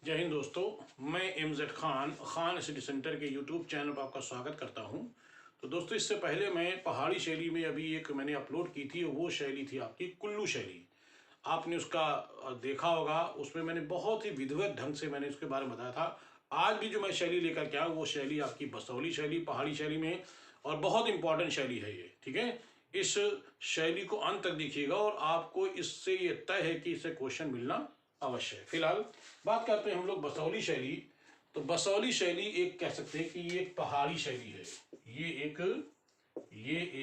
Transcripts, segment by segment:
जय हिंद दोस्तों, मैं एमजेड खान सिटी सेंटर के यूट्यूब चैनल पर आपका स्वागत करता हूं। तो दोस्तों, इससे पहले मैं पहाड़ी शैली में अभी एक मैंने अपलोड की थी, वो शैली थी आपकी कुल्लू शैली। आपने उसका देखा होगा। उसमें मैंने बहुत ही विधिवत ढंग से मैंने उसके बारे में बताया था। आज भी जो मैं शैली लेकर के आया वो शैली आपकी बसौली शैली, पहाड़ी शैली में, और बहुत इंपॉर्टेंट शैली है ये। ठीक है, इस शैली को अंत तक देखिएगा और आपको इससे ये तय है कि इससे क्वेश्चन मिलना अवश्य है। फिलहाल बात करते हैं हम लोग बसौली शैली। तो बसौली शैली एक कह सकते हैं कि ये एक पहाड़ी शैली है। ये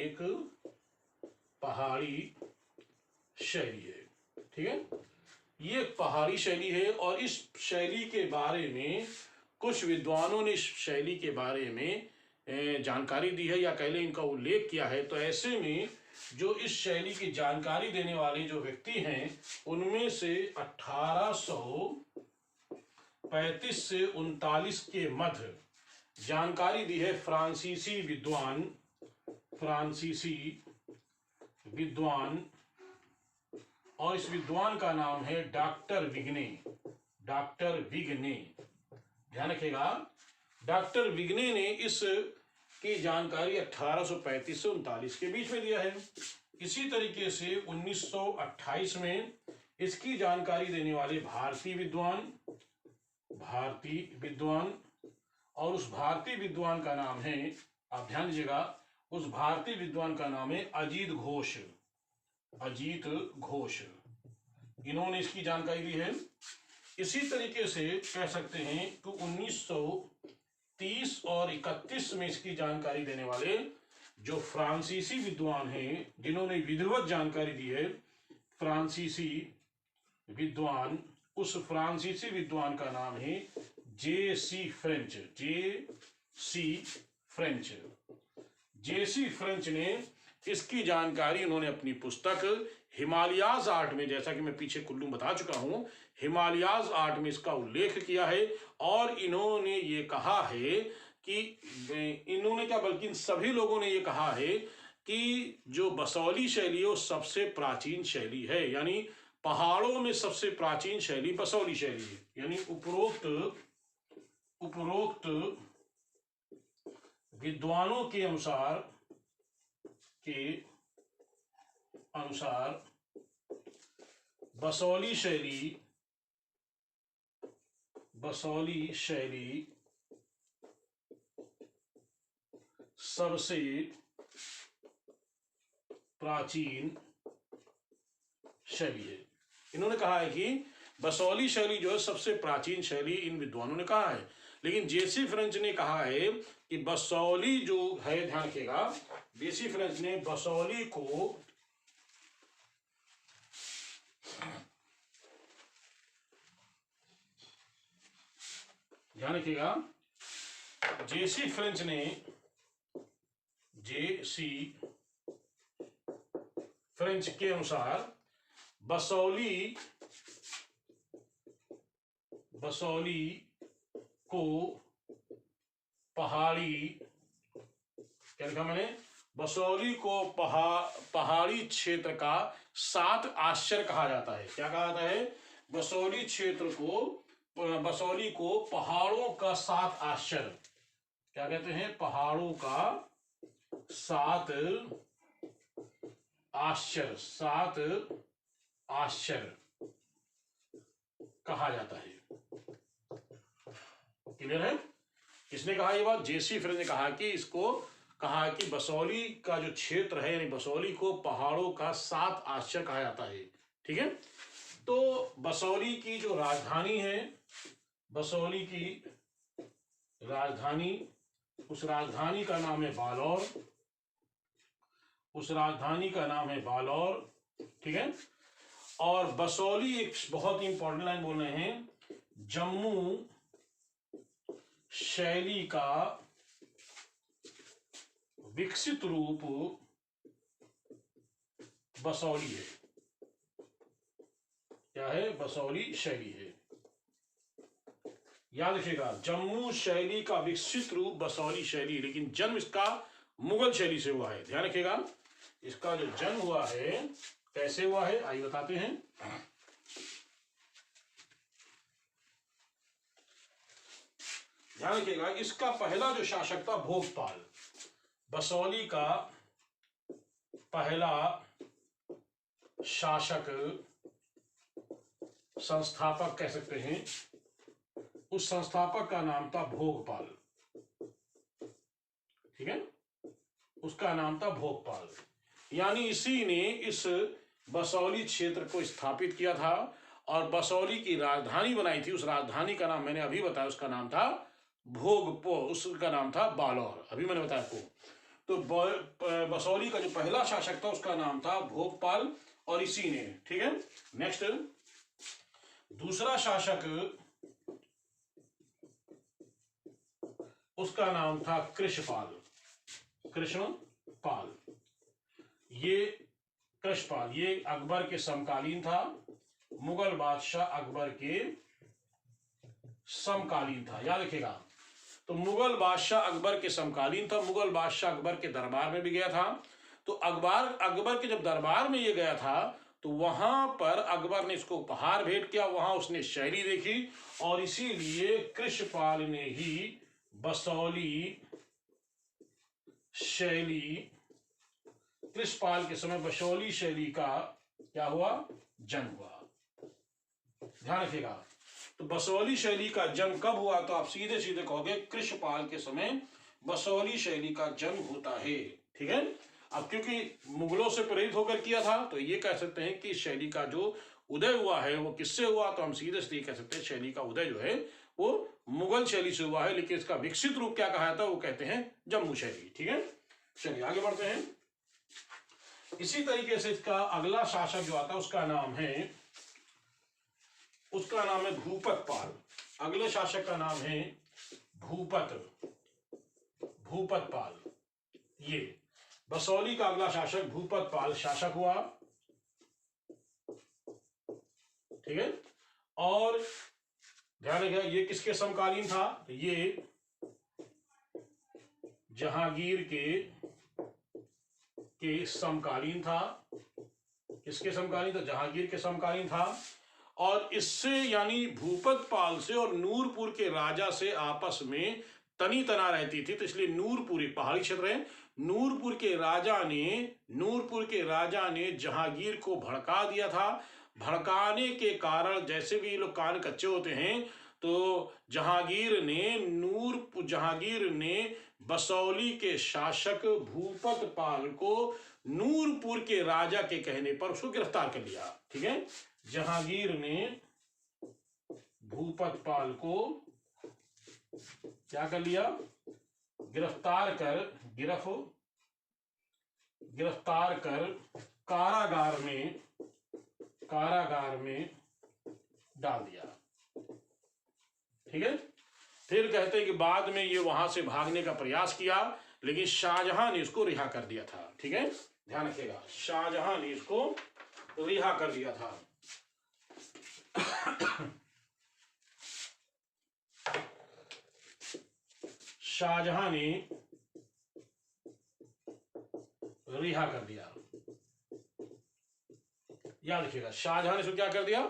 एक पहाड़ी शैली है। ठीक है, ये एक पहाड़ी शैली है और इस शैली के बारे में कुछ विद्वानों ने इस शैली के बारे में जानकारी दी है या कह लें इनका उल्लेख किया है। तो ऐसे में जो इस शैली की जानकारी देने वाले जो व्यक्ति हैं उनमें से 1835 से 39 के मध्य जानकारी दी है फ्रांसीसी विद्वान, और इस विद्वान का नाम है डॉक्टर विग्ने। ध्यान रखिएगा, डॉक्टर विग्ने ने इस की जानकारी 1835 से 39 के बीच में दिया है। इसी तरीके से 1928 में इसकी जानकारी देने वाले भारतीय विद्वान, और उस भारतीय विद्वान का नाम है, आप ध्यान दीजिएगा, उस भारतीय विद्वान का नाम है अजीत घोष। इन्होंने इसकी जानकारी दी है। इसी तरीके से कह सकते हैं कि 1930 और 31 में इसकी जानकारी देने वाले जो फ्रांसीसी विद्वान हैं, जिन्होंने विधिवत जानकारी दी है, फ्रांसीसी विद्वान, उस फ्रांसीसी विद्वान का नाम है जे.सी. फ्रेंच ने इसकी जानकारी उन्होंने अपनी पुस्तक हिमालयाज आर्ट में, जैसा कि मैं पीछे कुल्लू बता चुका हूं, हिमालयाज आर्ट में इसका उल्लेख किया है। और इन्होंने ये कहा है कि इन्होंने क्या, बल्कि सभी लोगों ने ये कहा है कि जो बसौली शैली है वो सबसे प्राचीन शैली है। यानी पहाड़ों में सबसे प्राचीन शैली बसौली शैली है। यानी उपरोक्त विद्वानों के अनुसार बसौली शैली सबसे प्राचीन शैली है। इन्होंने कहा है कि बसौली शैली जो है सबसे प्राचीन शैली, इन विद्वानों ने कहा है। लेकिन जे.सी. फ्रेंच ने कहा है कि बसौली जो है, ध्यान रखिएगा, जे.सी. फ्रेंच ने बसौली को ध्यान रखिएगा, जे.सी. फ्रेंच के अनुसार बसौली को पहाड़ी, क्या लिखा मैंने, बसौली को पहाड़ी क्षेत्र का 7 आश्चर्य कहा जाता है। क्या कहा जाता है? बसौली को पहाड़ों का 7 आश्चर्य, क्या कहते हैं? पहाड़ों का 7 आश्चर्य कहा जाता है। क्लियर है? किसने कहा ये बात? जे.सी. फ्रेंच ने कहा कि इसको कहा कि बसौली का जो क्षेत्र है, यानी बसौली को पहाड़ों का 7 आश्चर्य कहा जाता है। ठीक है, तो बसौली की जो राजधानी है, बसौली की राजधानी, उस राजधानी का नाम है बालौर। ठीक है, और बसौली एक बहुत ही इंपॉर्टेंट लाइन बोल रहे हैं, जम्मू शैली का विकसित रूप बसौली है। क्या है? बसौली शैली है। याद रखिएगा, जम्मू शैली का विकसित रूप बसौली शैली, लेकिन जन्म इसका मुगल शैली से हुआ है। ध्यान रखिएगा, इसका जो जन्म हुआ है कैसे हुआ है आइए बताते हैं। ध्यान रखिएगा, इसका पहला जो शासक था भोगपाल, बसौली का पहला शासक, संस्थापक कह सकते हैं, उस संस्थापक का नाम था भोगपाल। ठीक है, उसका नाम था भोगपाल। यानी इसी ने इस बसौली क्षेत्र को स्थापित किया था और बसौली की राजधानी बनाई थी। उस राजधानी का नाम मैंने अभी बताया, उसका नाम था भोगपो, उसका नाम था बालोर, अभी मैंने बताया आपको। तो बसौली का जो पहला शासक था उसका नाम था भोगपाल और इसी ने, ठीक है। नेक्स्ट, दूसरा शासक, उसका नाम था कृष्णपाल। कृष्णपाल, ये कृष्णपाल ये अकबर के समकालीन था, मुगल बादशाह अकबर के समकालीन था, याद रखिएगा। तो मुगल बादशाह अकबर के समकालीन था, मुगल बादशाह अकबर के दरबार में भी गया था। तो अकबर के जब दरबार में ये गया था तो वहां पर अकबर ने इसको उपहार भेंट किया, वहां उसने शैली देखी और इसीलिए कृष्णपाल ने ही बसौली शैली, कृष्णपाल के समय बसौली शैली का क्या हुआ, जन्म हुआ। ध्यान रखिएगा, तो बसौली शैली का जन्म कब हुआ, तो आप सीधे सीधे कहोगे कृष्णपाल के समय बसौली शैली का जन्म होता है। ठीक है, अब क्योंकि मुगलों से प्रेरित होकर किया था तो ये कह सकते हैं कि शैली का जो उदय हुआ है वो किससे हुआ, तो हम सीधे सीधे कह सकते हैं शैली का उदय जो है वो मुगल शैली से हुआ है, लेकिन इसका विकसित रूप क्या कहा था, वो कहते हैं जम्मू शैली। ठीक है, चलिए आगे बढ़ते हैं। इसी तरीके से इसका अगला शासक जो आता है उसका नाम है भूपतपाल। अगले शासक का नाम है भूपतपाल। ये बसौली का अगला शासक भूपतपाल शासक हुआ। ठीक है, और ध्यान रखिएगा ये किसके समकालीन था, तो ये जहांगीर के समकालीन था। किसके समकालीन था, जहांगीर के समकालीन था। और इससे यानी भूपतपाल से और नूरपुर के राजा से आपस में तनी तना रहती थी, तो इसलिए नूरपुरी पहाड़ी क्षेत्र है, नूरपुर के राजा ने जहांगीर को भड़का दिया था। भड़काने के कारण जैसे भी ये लोग कान कच्चे होते हैं, तो जहांगीर ने बसौली के शासक भूपतपाल को नूरपुर के राजा के कहने पर उसको गिरफ्तार कर लिया। ठीक है, जहांगीर ने भूपतपाल को क्या कर लिया, गिरफ्तार कर कारागार में डाल दिया। ठीक है, फिर कहते हैं कि बाद में ये वहां से भागने का प्रयास किया, लेकिन शाहजहां ने इसको रिहा कर दिया था। ठीक है, ध्यान रखिएगा, शाहजहां ने इसको रिहा कर दिया था। शाहजहां ने रिहा कर दिया, याद रखिएगा, शाहजहां ने इसको क्या कर दिया,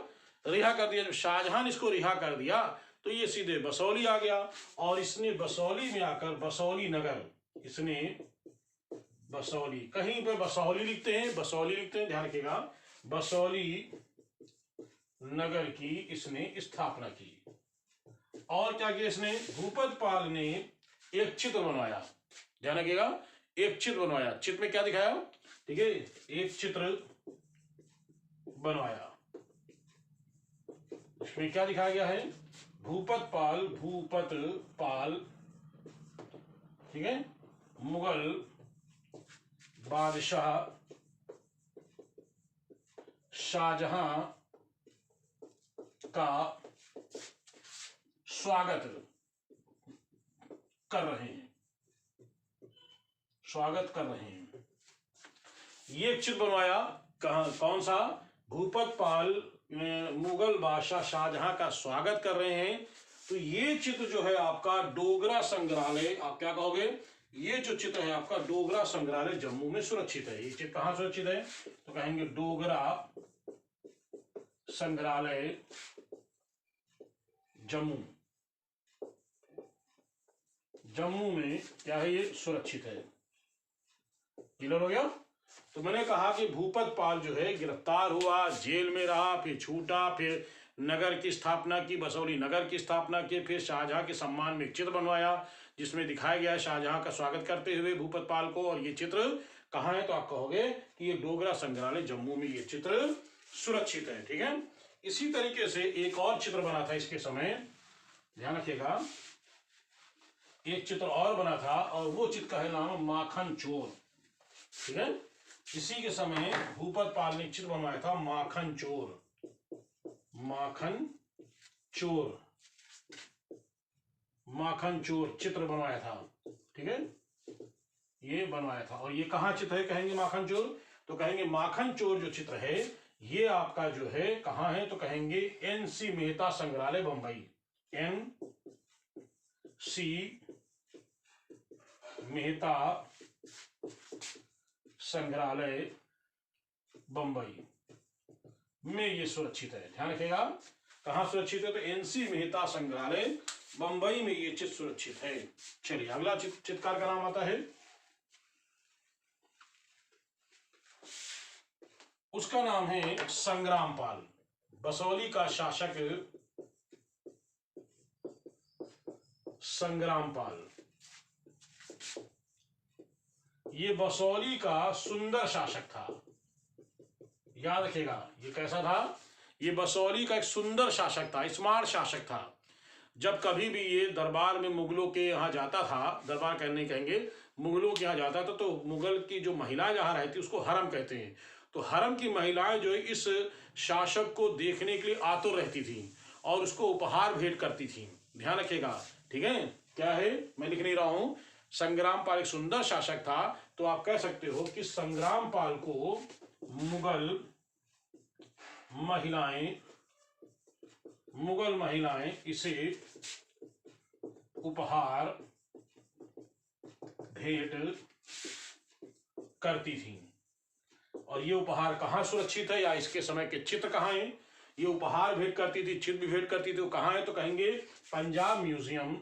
रिहा कर दिया। जब शाहजहां ने इसको रिहा कर दिया तो ये सीधे बसौली आ गया और इसने बसौली में आकर बसौली नगर, इसने बसौली, कहीं पर बसौली लिखते हैं, ध्यान रखिएगा, बसौली नगर की इसने स्थापना की। और क्या किया इसने, भूपतपाल ने एक चित्र बनवाया, ध्यान रखिएगा, एक चित्र बनवाया। चित्र में क्या दिखाया, ठीक है, एक चित्र बनवाया, इसमें क्या दिखाया गया है, भूपतपाल, ठीक है, मुगल बादशाह शाहजहां का स्वागत कर रहे हैं, ये चित्र बनवाया। कौन सा, भूपतपाल मुगल बादशाह शाहजहां का स्वागत कर रहे हैं। तो ये चित्र जो है आपका डोगरा संग्रहालय, आप क्या कहोगे, ये जो चित्र है आपका डोगरा संग्रहालय जम्मू में सुरक्षित है। ये चित्र कहां सुरक्षित है, तो कहेंगे डोगरा संग्रहालय जम्मू। जम्मू में क्या है, ये सुरक्षित है। क्लियर हो गया। तो मैंने कहा कि भूपत पाल जो है गिरफ्तार हुआ, जेल में रहा, फिर छूटा, फिर नगर की स्थापना की, बसौली नगर की स्थापना की, फिर शाहजहां के सम्मान में एक चित्र बनवाया जिसमें दिखाया गया है शाहजहां का स्वागत करते हुए भूपत पाल को। और ये चित्र कहाँ है, तो आप कहोगे कि ये डोगरा संग्रहालय जम्मू में ये चित्र सुरक्षित है। ठीक है। इसी तरीके से एक और चित्र बना था इसके समय, ध्यान रखिएगा, एक चित्र और बना था और वो चित्र का है नाम माखन चोर। ठीक है। इसी के समय भूपत पाल ने चित्र बनवाया था माखन चोर, माखन चोर, माखन चोर चित्र बनवाया था। ठीक है, ये बनवाया था। और ये कहाँ चित्र है कहेंगे माखन चोर, तो कहेंगे माखन चोर जो चित्र है ये आपका जो है कहाँ है, तो कहेंगे NC मेहता संग्रहालय बंबई, NC मेहता संग्रहालय बंबई में ये सुरक्षित है। ध्यान रखिएगा कहाँ सुरक्षित है, तो NC मेहता संग्रहालय बंबई में ये चित्र सुरक्षित है। चलिए अगला चित्रकार का नाम आता है, उसका नाम है संग्राम पाल, बसौली का शासक संग्राम पाल। ये बसौली का सुंदर शासक था, याद रखिएगा ये कैसा था, ये बसौली का एक सुंदर शासक था, स्मार्ट शासक था। जब कभी भी ये दरबार में मुगलों के यहाँ जाता था, दरबार कहने कहेंगे, मुगलों के यहाँ जाता था, तो मुगल की जो महिलाएं जहाँ रहती उसको हरम कहते हैं। तो हरम की महिलाएं जो है इस शासक को देखने के लिए आतुर रहती थी और उसको उपहार भेंट करती थी। ध्यान रखिएगा। ठीक है, क्या है मैं लिख नहीं रहा हूं, संग्राम पाल एक सुंदर शासक था, तो आप कह सकते हो कि संग्राम पाल को मुगल महिलाएं इसे उपहार भेंट करती थी। और ये उपहार कहाँ सुरक्षित है, या इसके समय के चित्र कहाँ हैं, ये उपहार भेंट करती थी, चित्र भी भेंट करती थी, वो कहाँ है, तो कहेंगे पंजाब म्यूजियम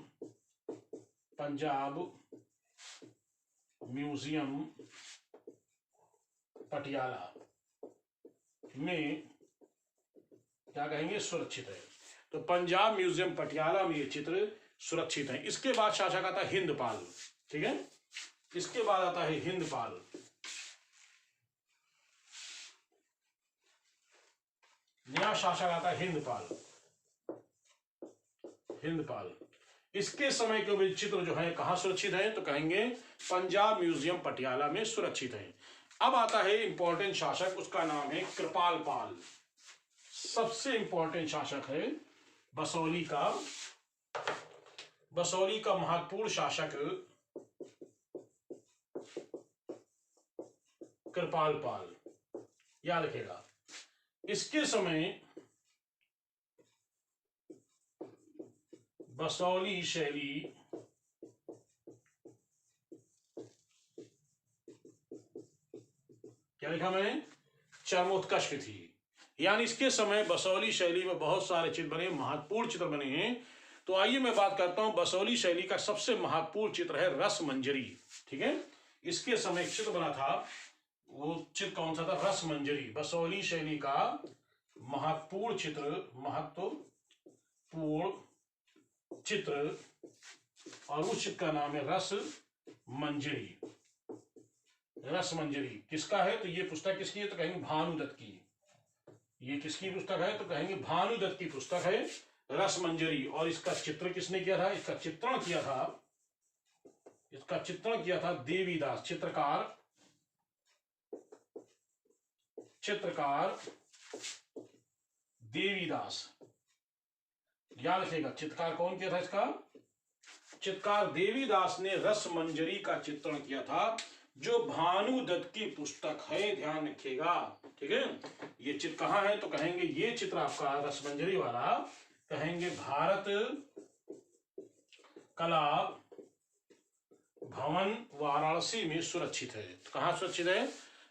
पटियाला में क्या कहेंगे सुरक्षित है। तो पंजाब म्यूजियम पटियाला में ये चित्र सुरक्षित है। इसके बाद शासक आता है हिंदपाल। ठीक है, इसके बाद आता है हिंदपाल। नया शासक आता है हिंदपाल। इसके समय के चित्र जो है कहां सुरक्षित है, तो कहेंगे पंजाब म्यूजियम पटियाला में सुरक्षित है। अब आता है इंपॉर्टेंट शासक, उसका नाम है कृपाल पाल। सबसे इंपॉर्टेंट शासक है बसौली का महत्वपूर्ण शासक कृपाल पाल, याद रखेगा। इसके समय बसौली शैली क्या लिखा मैंने, चरमोत्कर्ष थी। यानी इसके समय बसौली शैली में बहुत सारे चित्र बने, महत्वपूर्ण चित्र बने हैं। तो आइए मैं बात करता हूं बसौली शैली का सबसे महत्वपूर्ण चित्र है रस मंजरी। ठीक है, इसके समय एक चित्र बना था, वो चित्र कौन सा था, रस मंजरी। बसौली शैली का महत्वपूर्ण चित्र और उस चित्र का नाम है रस मंजरी। रस मंजरी किसका है, तो ये पुस्तक किसकी है, तो कहेंगे भानुदत्त की। ये किसकी पुस्तक है, तो कहेंगे भानुदत्त की पुस्तक है रस मंजरी। और इसका चित्र किसने किया था, इसका चित्रण किया था देवीदास, चित्रकार देवीदास। याद रखिएगा चित्रकार कौन किया था, इसका चित्रकार देवीदास ने रस मंजरी का चित्रण किया था, जो भानुदत्त की पुस्तक है। ध्यान रखिएगा। ठीक है, ये चित्र कहाँ है, तो कहेंगे ये चित्र आपका रस मंजरी वाला कहेंगे भारत कला भवन वाराणसी में सुरक्षित है। तो कहाँ सुरक्षित है,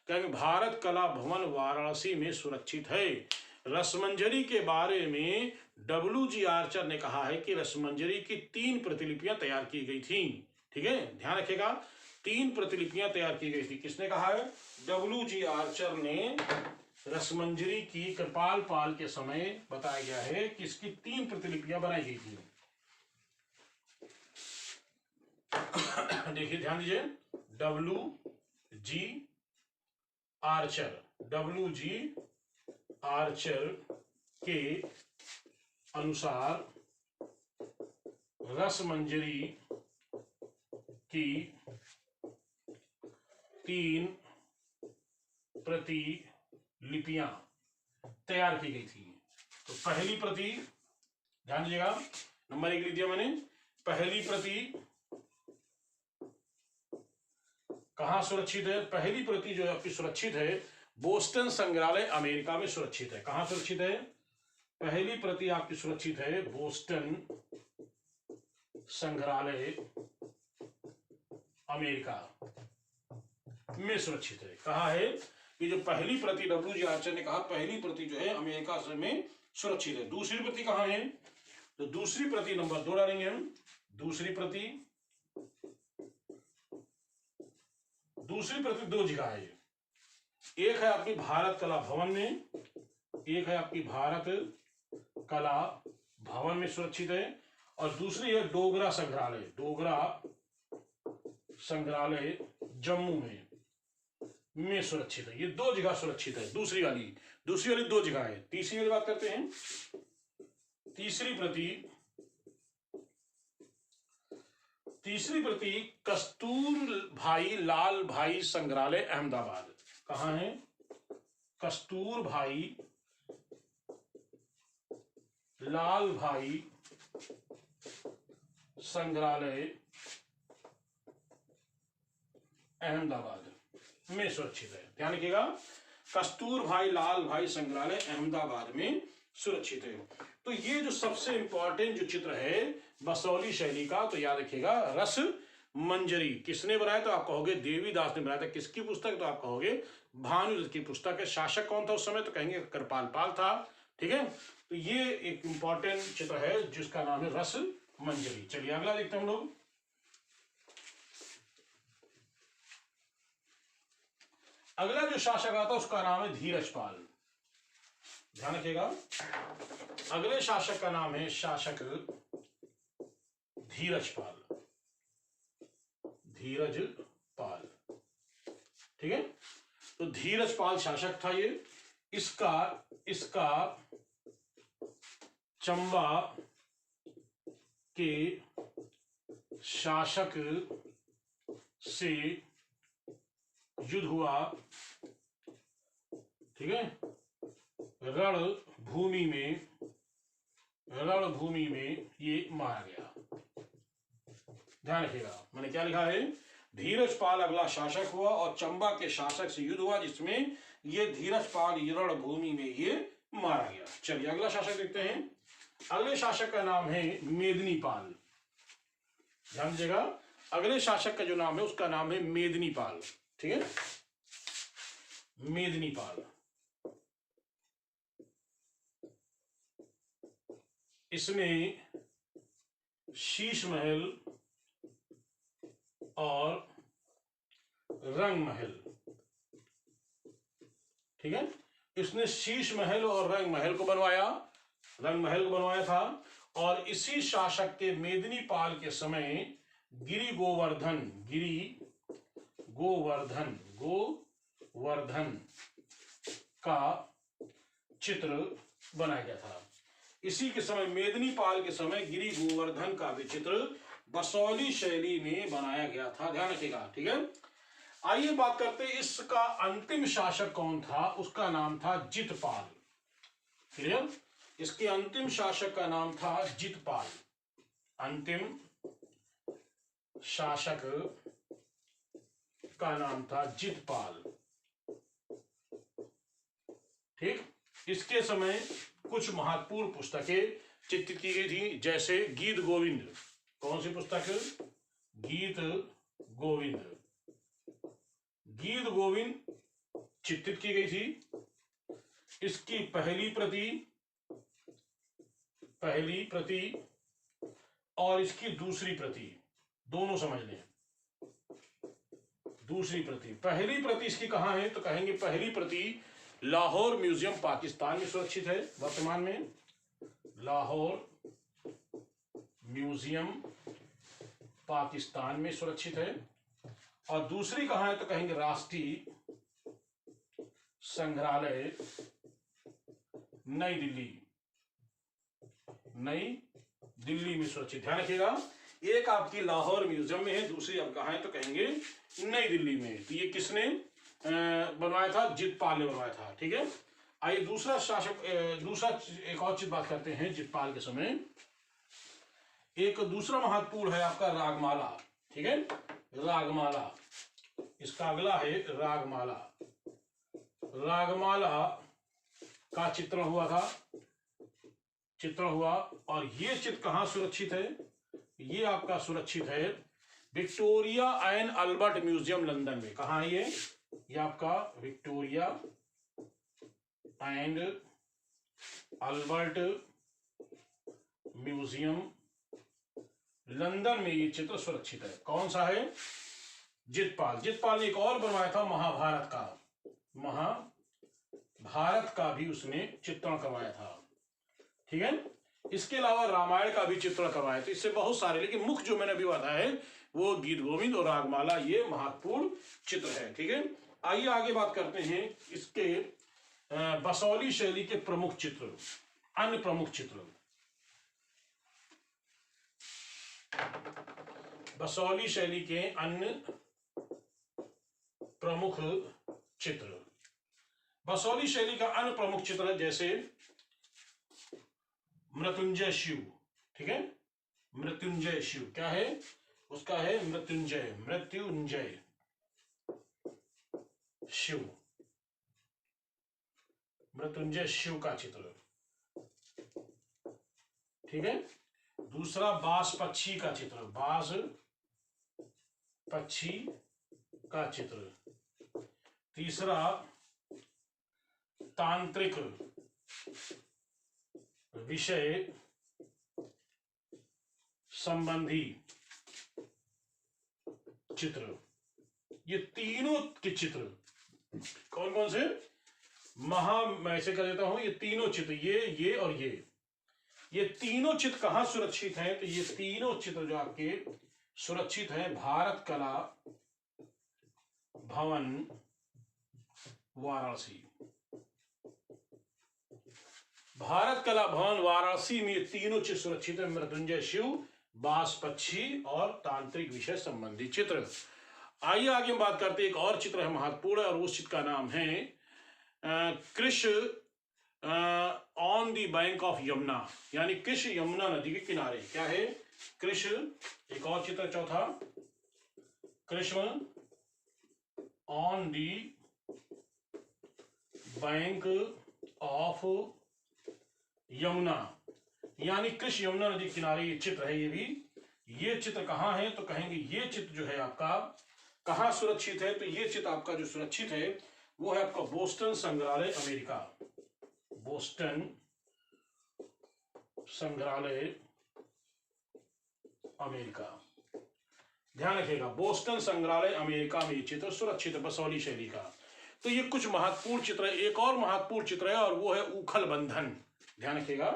कहेंगे भारत कला भवन वाराणसी में सुरक्षित है। रसमंजरी के बारे में WG आर्चर ने कहा है कि रसमंजरी की 3 प्रतिलिपियां तैयार की गई थी। ठीक है, ध्यान रखिएगा 3 प्रतिलिपियां तैयार की गई थी। किसने कहा है? WG आर्चर ने रसमंजरी की कृपाल पाल के समय बताया गया है कि इसकी 3 प्रतिलिपियां बनाई गई थी। देखिए ध्यान दीजिए, WG आर्चर के अनुसार रसमंजरी की 3 प्रतिलिपियां तैयार की गई थी। तो पहली प्रति, ध्यान दीजिएगा, नंबर 1 लिख दिया मैंने। पहली प्रति कहां सुरक्षित है? पहली प्रति जो आपकी सुरक्षित है बोस्टन संग्रहालय अमेरिका में सुरक्षित है। कहां सुरक्षित है? पहली प्रति आपकी सुरक्षित है बोस्टन संग्रहालय अमेरिका में सुरक्षित है। कहा है कि जो पहली प्रति, WG आर्चर ने कहा पहली प्रति जो है अमेरिका में सुरक्षित है। दूसरी प्रति कहां है? तो दूसरी प्रति नंबर 2 डालेंगे हम। दूसरी प्रति 2 जगह है। एक है आपकी भारत कला भवन में, एक है आपकी भारत कला भवन में सुरक्षित है, और दूसरी है डोगरा संग्रहालय जम्मू में सुरक्षित है। ये 2 जगह सुरक्षित है। दूसरी वाली 2 जगह है। तीसरी वाली बात करते हैं। तीसरी प्रति कस्तूरभाई लाल भाई संग्रहालय अहमदाबाद। कहां है? कस्तूरभाई लाल भाई संग्रहालय अहमदाबाद में सुरक्षित है। ध्यान रखिएगा, कस्तूरभाई लाल भाई संग्रहालय अहमदाबाद में सुरक्षित है। तो ये जो सबसे इंपॉर्टेंट जो चित्र है बसौली शैली का, तो याद रखिएगा रस मंजरी किसने बनाया? तो आप कहोगे देवीदास ने बनाया था। किसकी पुस्तक? तो आप कहोगे भानुदत्त की पुस्तक है। शासक कौन था उस समय? तो कहेंगे कृपाल पाल था। ठीक है, तो ये एक इंपॉर्टेंट चित्र है जिसका नाम है रस मंजरी। चलिए अगला देखते हैं हम लोग। अगला जो शासक आता उसका नाम है धीरजपाल। ध्यान रखिएगा, अगले शासक का नाम है शासक धीरजपाल। ठीक है, तो धीरजपाल शासक था ये। इसका चंबा के शासक से युद्ध हुआ। ठीक है, रणभूमि में ये मारा गया। ध्यान रखिएगा, मैंने क्या लिखा है? धीरजपाल अगला शासक हुआ और चंबा के शासक से युद्ध हुआ, जिसमें ये धीरजपाल रणभूमि में ये मारा गया। चलिए अगला शासक देखते हैं। अगले शासक का नाम है मेदिनीपाल। ध्यान दीजिएगा, अगले शासक का जो नाम है उसका नाम है मेदिनीपाल। ठीक है, मेदिनीपाल। इसमें शीश महल और रंग महल, ठीक है, इसने शीश महल और रंग महल को बनवाया था। और इसी शासक के मेदिनीपाल के समय गिरि गोवर्धन का चित्र बनाया गया था। इसी के समय, मेदिनीपाल के समय गिरि गोवर्धन का भी चित्र बसौली शैली में बनाया गया था। ध्यान रखिएगा। ठीक है, आइए बात करते हैं इसका अंतिम शासक कौन था। उसका नाम था जितपाल। क्लियर, इसके अंतिम शासक का नाम था जितपाल। अंतिम शासक का नाम था जितपाल। ठीक, इसके समय कुछ महत्वपूर्ण पुस्तकें चित्रित की गई थी, जैसे गीत गोविंद। कौन सी पुस्तक? गीत गोविंद चित्रित की गई थी। इसकी पहली प्रति और इसकी दूसरी प्रति दोनों समझ लें। दूसरी प्रति, पहली प्रति इसकी कहाँ है? तो कहेंगे पहली प्रति लाहौर म्यूजियम पाकिस्तान में सुरक्षित है वर्तमान में, लाहौर म्यूजियम पाकिस्तान में सुरक्षित है। और दूसरी कहाँ है? तो कहेंगे राष्ट्रीय संग्रहालय नई दिल्ली, नई दिल्ली में सुरक्षित। ध्यान रखिएगा, एक आपकी लाहौर म्यूजियम में है, दूसरी अब कहाँ है? तो कहेंगे नई दिल्ली में। तो ये किसने बनवाया था? जितपाल ने बनवाया था। ठीक है, आइए दूसरा शासक, दूसरा एक और चीज बात करते हैं। जितपाल के समय एक दूसरा महत्वपूर्ण है आपका रागमाला। ठीक है, रागमाला, इसका अगला है रागमाला। रागमाला का चित्रण हुआ था, चित्रण हुआ। और ये चित्र कहाँ सुरक्षित है? ये आपका सुरक्षित है Victoria and Albert museum London में। कहाँ है ये आपका? Victoria and Albert museum London में ये चित्र सुरक्षित है। कौन सा है? जितपाल। जितपाल ने एक और बनवाया था महाभारत का, महाभारत का भी उसने चित्रण करवाया था। ठीक है, इसके अलावा रामायण का भी चित्रण करवाया था। इससे बहुत सारे, लेकिन मुख्य जो मैंने अभी बताया है वो गीत गोविंद और रागमाला, ये महत्वपूर्ण चित्र है। ठीक है, आइए आगे बात करते हैं इसके बसौली शैली के प्रमुख चित्र, अन्य प्रमुख चित्र। बसौली शैली के अन्य प्रमुख चित्र। बसौली शैली का अन्य प्रमुख चित्र जैसे मृत्युंजय शिव। ठीक है, मृत्युंजय शिव क्या है? उसका है मृत्युंजय, मृत्युंजय शिव, मृत्युंजय शिव का चित्र। ठीक है, दूसरा बास पक्षी का चित्र, बास पक्षी का चित्र। तीसरा तांत्रिक विषय संबंधी चित्र। ये तीनों के चित्र कौन कौन से? मैं ऐसे कर देता हूं, ये तीनों चित्र, ये और ये तीनों चित्र कहां सुरक्षित हैं? तो ये तीनों चित्र जो आपके सुरक्षित हैं भारत कला भवन वाराणसी। भारत कला भवन वाराणसी में ये तीनों चित्र सुरक्षित है, मृत्युंजय शिव, बास पक्षी और तांत्रिक विषय संबंधी चित्र। आइए आगे हम बात करते हैं, एक और चित्र है महत्वपूर्ण, और उस चित्र का नाम है Krishna on the bank of Yamuna, यानी कृष्ण यमुना नदी के किनारे। क्या है? कृष्ण। एक और चित्र चौथा, Krishna on the bank of Yamuna, यानी कृष्ण यमुना नदी किनारे ये चित्र है। ये भी, ये चित्र कहाँ है? तो कहेंगे ये चित्र जो है आपका कहाँ सुरक्षित है? तो ये चित्र आपका जो सुरक्षित है वो है आपका बोस्टन संग्रहालय अमेरिका, बोस्टन संग्रहालय अमेरिका। ध्यान रखिएगा, बोस्टन संग्रहालय अमेरिका में ये चित्र सुरक्षित है बसौली शैली का। तो ये कुछ महत्वपूर्ण चित्र है। एक और महत्वपूर्ण चित्र है और वो है उखल बंधन। ध्यान रखिएगा,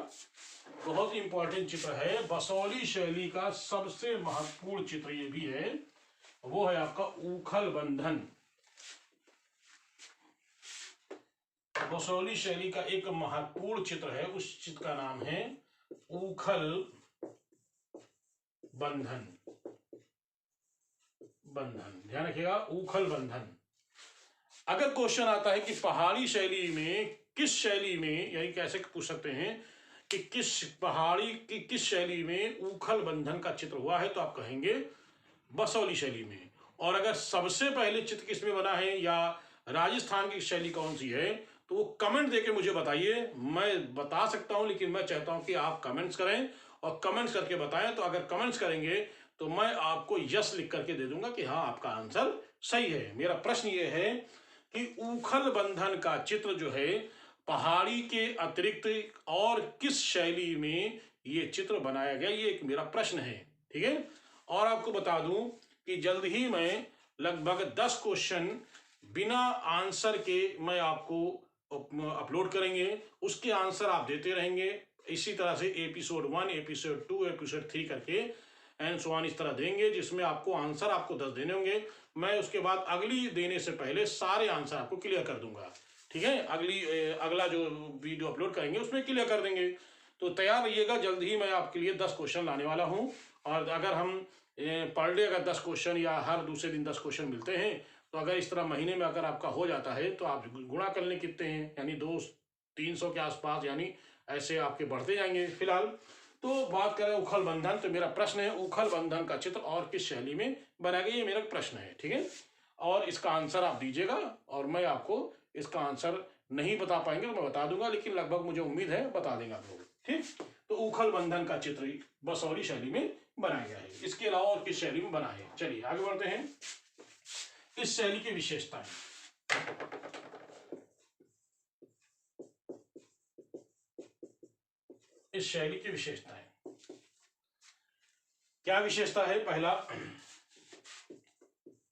बहुत इंपॉर्टेंट चित्र है, बसौली शैली का सबसे महत्वपूर्ण चित्र ये भी है, वो है आपका उखल बंधन। बसौली शैली का एक महत्वपूर्ण चित्र है, उस चित्र का नाम है उखल बंधन। बंधन, ध्यान रखिएगा, उखल बंधन। अगर क्वेश्चन आता है कि पहाड़ी शैली में किस शैली में, यानी कैसे पूछ सकते हैं कि किस पहाड़ी की किस शैली में उखल बंधन का चित्र हुआ है, तो आप कहेंगे बसौली शैली में। और अगर सबसे पहले चित्र किसमें बना है या राजस्थान की शैली कौन सी है, तो वो कमेंट देके मुझे बताइए। मैं बता सकता हूं, लेकिन मैं चाहता हूं कि आप कमेंट्स करें और कमेंट्स करके बताएं। तो अगर कमेंट्स करेंगे तो मैं आपको यस लिख करके दे दूंगा कि हाँ आपका आंसर सही है। मेरा प्रश्न ये है कि उखल बंधन का चित्र जो है पहाड़ी के अतिरिक्त और किस शैली में ये चित्र बनाया गया, ये एक मेरा प्रश्न है। ठीक है, और आपको बता दूं कि जल्द ही मैं लगभग 10 क्वेश्चन बिना आंसर के मैं आपको अपलोड करेंगे, उसके आंसर आप देते रहेंगे। इसी तरह से एपिसोड 1, एपिसोड 2, एपिसोड 3 करके एंड सो ऑन इस तरह देंगे, जिसमें आपको आंसर आपको 10 देने होंगे। मैं उसके बाद अगली देने से पहले सारे आंसर आपको क्लियर कर दूंगा, ठीक है। अगला जो वीडियो अपलोड करेंगे उसमें क्लियर कर देंगे। तो तैयार रहिएगा, जल्द ही मैं आपके लिए 10 क्वेश्चन लाने वाला हूँ। और अगर हम पर डे अगर 10 क्वेश्चन या हर दूसरे दिन 10 क्वेश्चन मिलते हैं, तो अगर इस तरह महीने में अगर आपका हो जाता है तो आप गुणा कर लें कितने हैं, यानी 200-300 के आसपास, यानी ऐसे आपके बढ़ते जाएंगे। फिलहाल तो बात करें उखल बंधन, तो मेरा प्रश्न है उखल बंधन का चित्र और किस शैली में बनाया गया, ये मेरा प्रश्न है, ठीक है। और इसका आंसर आप दीजिएगा, और मैं आपको इसका आंसर नहीं बता पाएंगे तो मैं बता दूंगा, लेकिन लगभग मुझे उम्मीद है बता देंगे आप लोग, ठीक। तो उखल बंधन का चित्र बसौली शैली में बनाया गया है। इसके अलावा और किस शैली में बना है, चलिए आगे बढ़ते हैं। इस शैली की विशेषताएं, इस शैली की विशेषताएं क्या विशेषता है। पहला,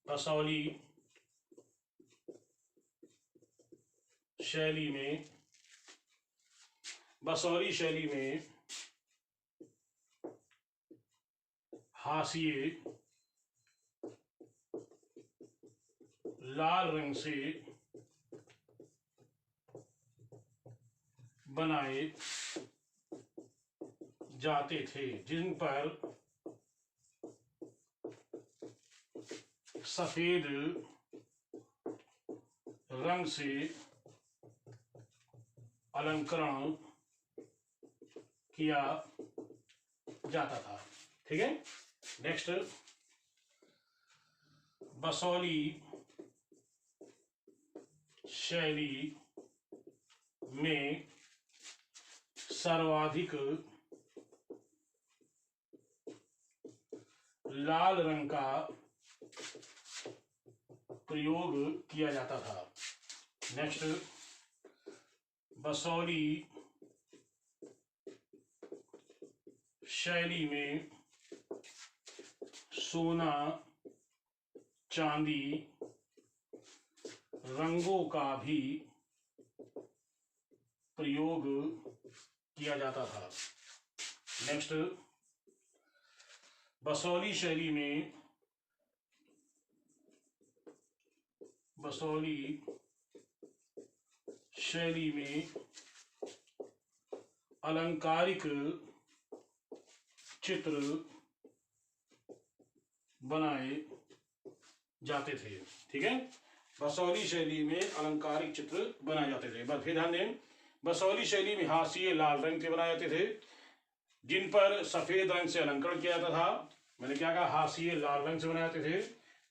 बसौली शैली में, बसौली शैली में हाशिए लाल रंग से बनाए जाते थे, जिन पर सफेद रंग से अलंकरण किया जाता था, ठीक है। नेक्स्ट, बसौली शैली में सर्वाधिक लाल रंग का प्रयोग किया जाता था। नेक्स्ट, बसौली शैली में सोना चांदी रंगों का भी प्रयोग किया जाता था। नेक्स्ट, बसौली शैली में, बसौली शैली में अलंकारिक चित्र बनाए जाते थे, ठीक है। बसौली शैली में अलंकारिक चित्र बनाए जाते थे। बस फिर ध्यान दें, बसौली शैली में हाशिए लाल रंग के बनाए जाते थे, जिन पर सफेद रंग से अलंकरण किया जाता था। मैंने क्या कहा, हाशिए लाल रंग से बनाए जाते थे,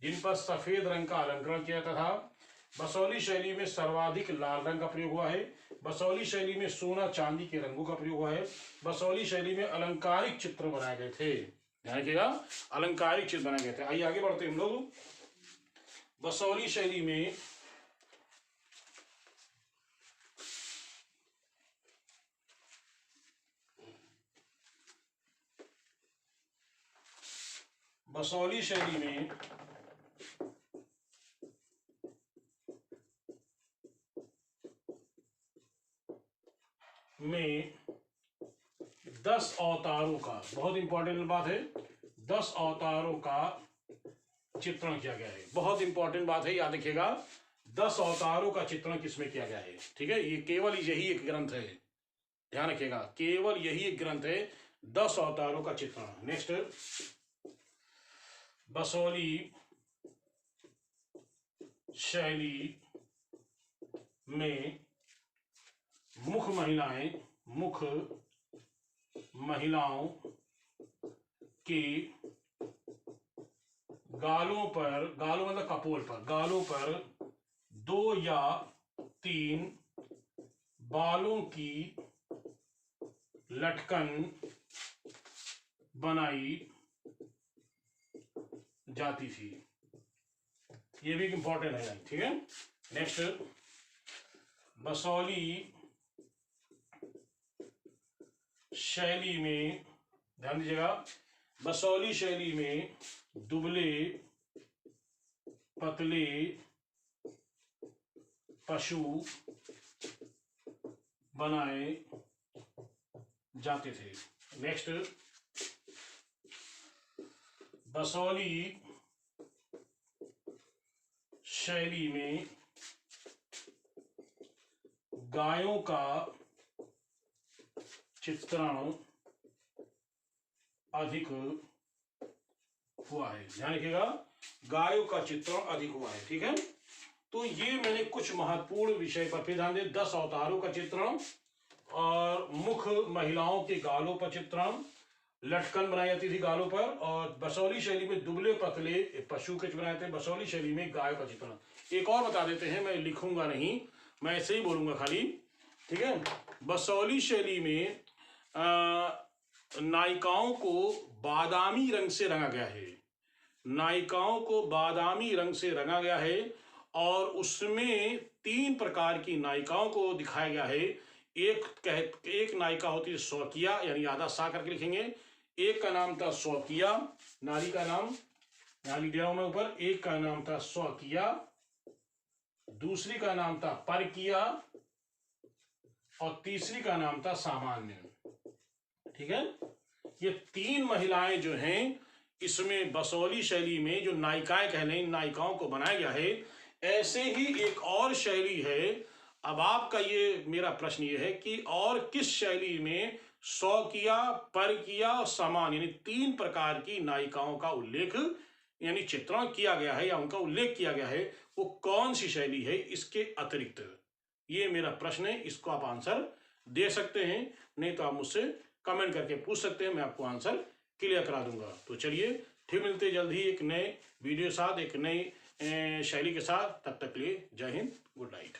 जिन पर सफेद रंग का अलंकरण किया जाता था। बसौली शैली में सर्वाधिक लाल रंग का प्रयोग हुआ है। बसौली शैली में सोना चांदी के रंगों का प्रयोग हुआ है। बसौली शैली में अलंकारिक चित्र बनाए गए थे, ध्यान रखिएगा, अलंकारिक चित्र बनाए गए थे। आइए आगे बढ़ते हैं हम लोग। बसौली शैली में बसौली शैली में 10 अवतारों का, बहुत इंपॉर्टेंट बात है, 10 अवतारों का चित्रण किया गया है। बहुत इंपॉर्टेंट बात है, याद रखिएगा, 10 अवतारों का चित्रण किसमें किया गया है, ठीक है। ये केवल यही एक ग्रंथ है, ध्यान रखिएगा, केवल यही एक ग्रंथ है, 10 अवतारों का चित्रण। नेक्स्ट, बसौली शैली में मुख्य महिलाओं के गालों पर, गालों मतलब कपोल पर, गालों पर 2 या 3 बालों की लटकन बनाई जाती थी। ये भी इंपॉर्टेंट है, ठीक है। नेक्स्ट, बसौली शैली में, ध्यान दीजिएगा, बसौली शैली में दुबले पतले पशु बनाए जाते थे। नेक्स्ट, बसोली शैली में गायों का चित्रण अधिक हुआ है। ध्यान रखिएगा, गायों का चित्रण अधिक हुआ है। ठीक है, तो ये मैंने कुछ महत्वपूर्ण विषय पर फिर ध्यान दें। 10 अवतारों का चित्रण और मुख्य महिलाओं के गालों पर चित्रण, लटकन बनाई जाती थी गालों पर, और बसोली शैली में दुबले पतले पशु के बनाए थे। बसोली शैली में गाय का चित्रण। एक और बता देते हैं, मैं लिखूंगा नहीं, मैं ऐसे ही बोलूंगा खाली। ठीक है, बसोली शैली में नायिकाओं को बादामी रंग से रंगा गया है। नायिकाओं को बादामी रंग से रंगा गया है और उसमें 3 प्रकार की नायिकाओं को दिखाया गया है। एक नायिका होती है शौकिया, यानी आधा सा करके लिखेंगे। एक का नाम था शौकिया, नारी का नाम यहाँ लिख दिया हूं मैं ऊपर। एक का नाम था शौकिया, दूसरी का नाम था परकिया और तीसरी का नाम था सामान्य। ठीक है, ये 3 महिलाएं जो हैं, इसमें बसोली शैली में जो नायिकाएं कहने, इन नायिकाओं को बनाया गया है। ऐसे ही एक और शैली है। अब आपका ये मेरा प्रश्न ये है कि और किस शैली में शौकिया, परकिया और सामान्य यानी 3 प्रकार की नायिकाओं का उल्लेख यानी चित्रण किया गया है या उनका उल्लेख किया गया है, वो कौन सी शैली है इसके अतिरिक्त? ये मेरा प्रश्न है, इसको आप आंसर दे सकते हैं, नहीं तो आप मुझसे कमेंट करके पूछ सकते हैं, मैं आपको आंसर क्लियर करा दूंगा। तो चलिए, फिर मिलते जल्द ही एक नए वीडियो साथ, एक नई शैली के साथ। तब तक के लिए जय हिंद, गुड नाइट।